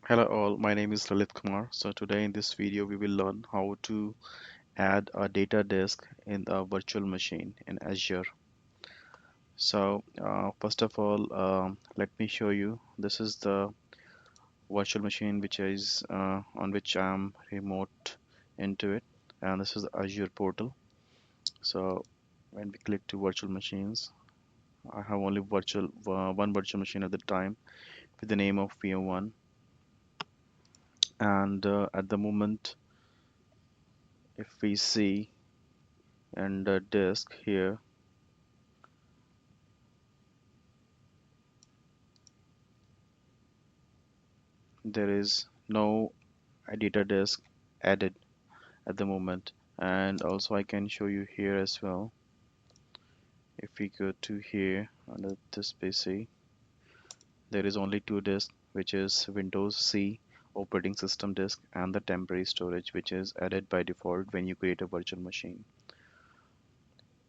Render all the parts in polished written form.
Hello all, my name is Lalit Kumar. So today in this video we will learn how to add a data disk in a virtual machine in Azure. So first of all, let me show you. This is the virtual machine which is on which I'm remote into it, and this is the Azure Portal. So when we click to virtual machines, I have only one virtual machine at the time with the name of VM1, and at the moment, if we see and the disk here, there is no data disk added at the moment. And also I can show you here as well. If we go to here under this PC, there is only two disks, which is Windows C operating system disk and the temporary storage, which is added by default when you create a virtual machine.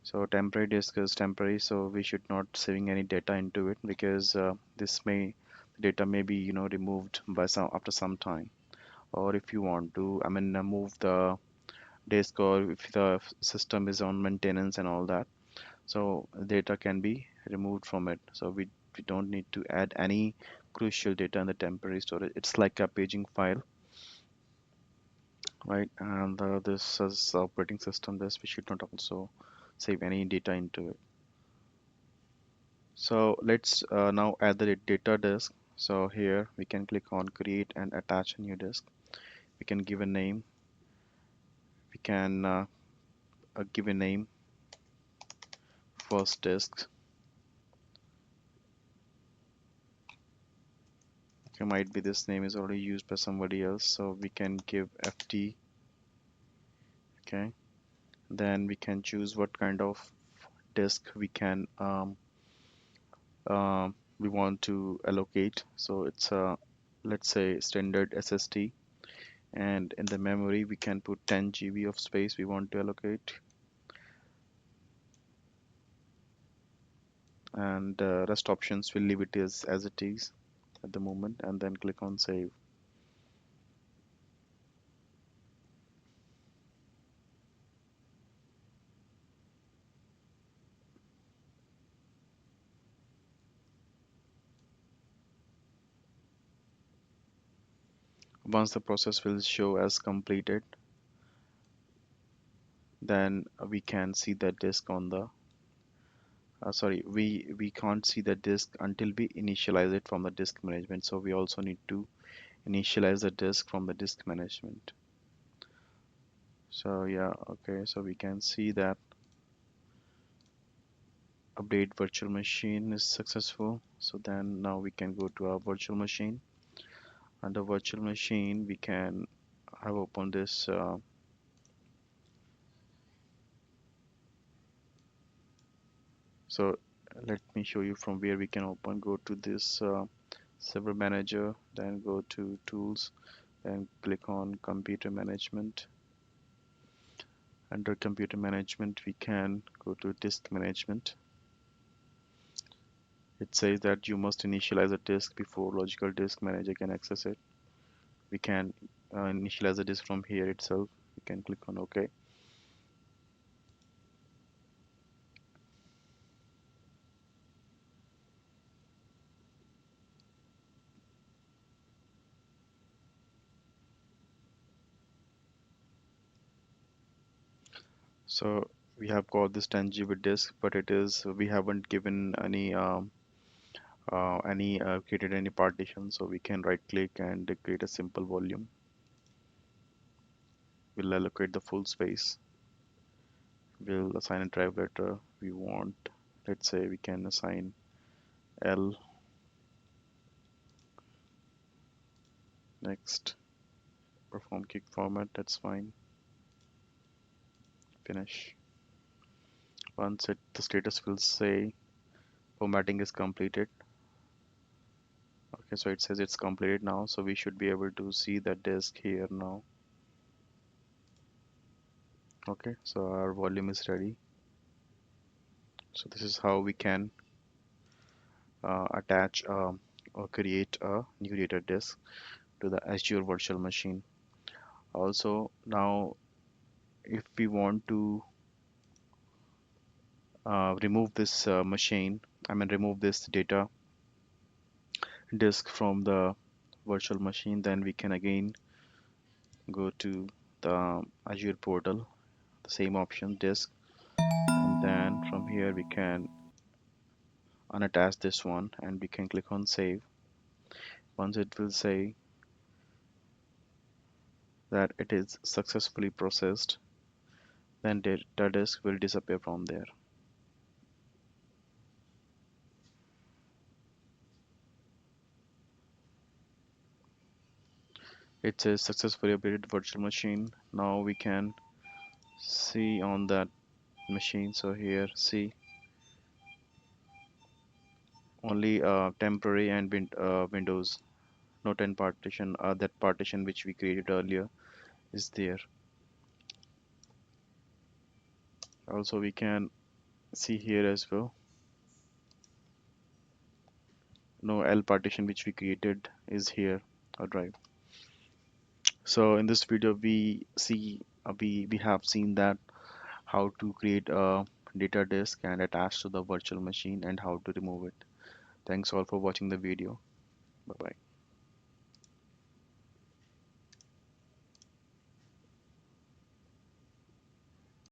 So temporary disk is temporary, so we should not saving any data into it because this may data may be removed by some after some time. Or if you want to, move the disk, or if the system is on maintenance and all that, so data can be removed from it. So we don't need to add any crucial data in the temporary storage. It's like a paging file, right? And this is operating system disk. We should not also save any data into it. So let's now add the data disk. So here we can click on create and attach a new disk. We can give a name. We can give a name first disk. Okay, might be this name is already used by somebody else, so we can give FT. Okay, then we can choose what kind of disk we want to allocate. So it's a, let's say, standard SSD, and in the memory we can put 10 GB of space we want to allocate, and rest options will leave it as it is at the moment, and then click on save. Once the process will show as completed, then we can see the disk on the sorry, we can't see the disk until we initialize it from the disk management. So we also need to initialize the disk from the disk management. So yeah, okay, so we can see that update virtual machine is successful. So then now we can go to our virtual machine. Under virtual machine, we can have open this so let me show you from where we can open. Go to this server manager, then go to tools, then click on computer management. Under computer management, we can go to disk management. It says that you must initialize a disk before logical disk manager can access it. We can initialize the disk from here itself. We can click on OK. So we have got this 10 GB disk, but it is we haven't given any created any partition. So we can right click and create a simple volume. We'll allocate the full space. We'll assign a drive letter we want. Let's say we can assign L. Next, perform kick format. That's fine. Finish. Once the status will say formatting is completed. Okay, so it says it's completed now. So we should be able to see the disk here now. Okay, so our volume is ready. So this is how we can attach or create a new data disk. to the Azure virtual machine. Also, now if we want to remove this machine, I mean remove this data disk from the virtual machine, then we can again go to the Azure portal, the same option disk, and then from here we can unattach this one and we can click on save. Once it will say that it is successfully processed, then the disk will disappear from there. It says successfully updated virtual machine. Now we can see on that machine. So here, see only temporary and Windows, no 10 partition. That partition which we created earlier is there. Also, we can see here as well. No L partition which we created is here. A drive. So in this video, we have seen that how to create a data disk and attach to the virtual machine and how to remove it. Thanks all for watching the video. Bye bye.